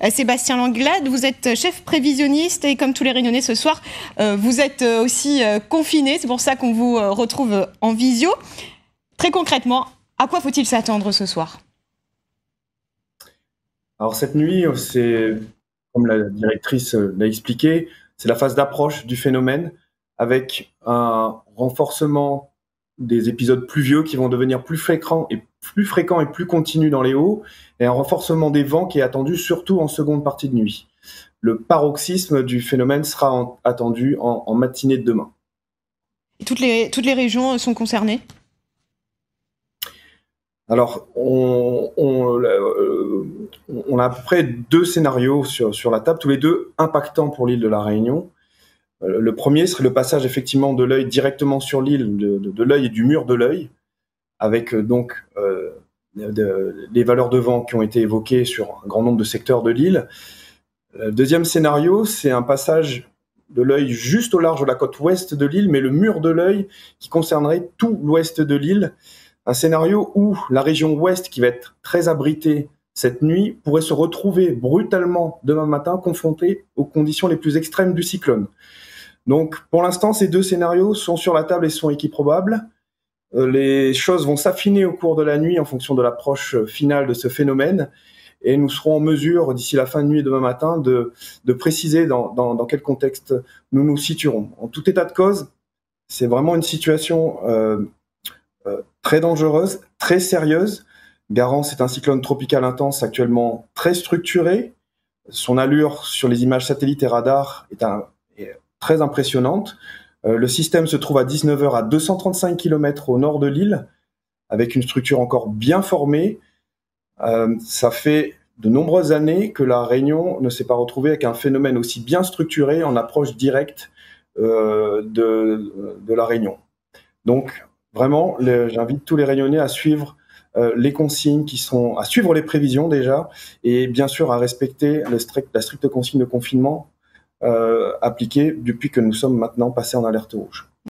Sébastien Langlade, vous êtes chef prévisionniste et comme tous les Réunionnais ce soir, vous êtes aussi confiné. C'est pour ça qu'on vous retrouve en visio. Très concrètement, à quoi faut-il s'attendre ce soir? Alors cette nuit, c'est, comme la directrice l'a expliqué, c'est la phase d'approche du phénomène avec un renforcement des épisodes pluvieux qui vont devenir plus fréquents et plus continus dans les hauts, et un renforcement des vents qui est attendu surtout en seconde partie de nuit. Le paroxysme du phénomène sera attendu en matinée de demain. Et toutes les régions sont concernées? Alors, on a à peu près deux scénarios sur la table, tous les deux impactants pour l'île de la Réunion. Le premier serait le passage effectivement de l'œil directement sur l'île, de l'œil et du mur de l'œil, avec les valeurs de vent qui ont été évoquées sur un grand nombre de secteurs de l'île. Le deuxième scénario, c'est un passage de l'œil juste au large de la côte ouest de l'île, mais le mur de l'œil qui concernerait tout l'ouest de l'île. Un scénario où la région ouest, qui va être très abritée cette nuit, pourrait se retrouver brutalement demain matin confrontée aux conditions les plus extrêmes du cyclone. Donc, pour l'instant, ces deux scénarios sont sur la table et sont équiprobables. Les choses vont s'affiner au cours de la nuit en fonction de l'approche finale de ce phénomène. Et nous serons en mesure, d'ici la fin de nuit et demain matin, de préciser dans quel contexte nous nous situerons. En tout état de cause, c'est vraiment une situation très dangereuse, très sérieuse. Garance est un cyclone tropical intense actuellement très structuré. Son allure sur les images satellites et radars est très impressionnante. Le système se trouve à 19h à 235 km au nord de l'île, avec une structure encore bien formée. Ça fait de nombreuses années que la Réunion ne s'est pas retrouvée avec un phénomène aussi bien structuré en approche directe de la Réunion. Donc, vraiment, j'invite tous les Réunionnais à suivre les consignes à suivre les prévisions déjà, et bien sûr à respecter la stricte consigne de confinement appliquée depuis que nous sommes maintenant passés en alerte rouge.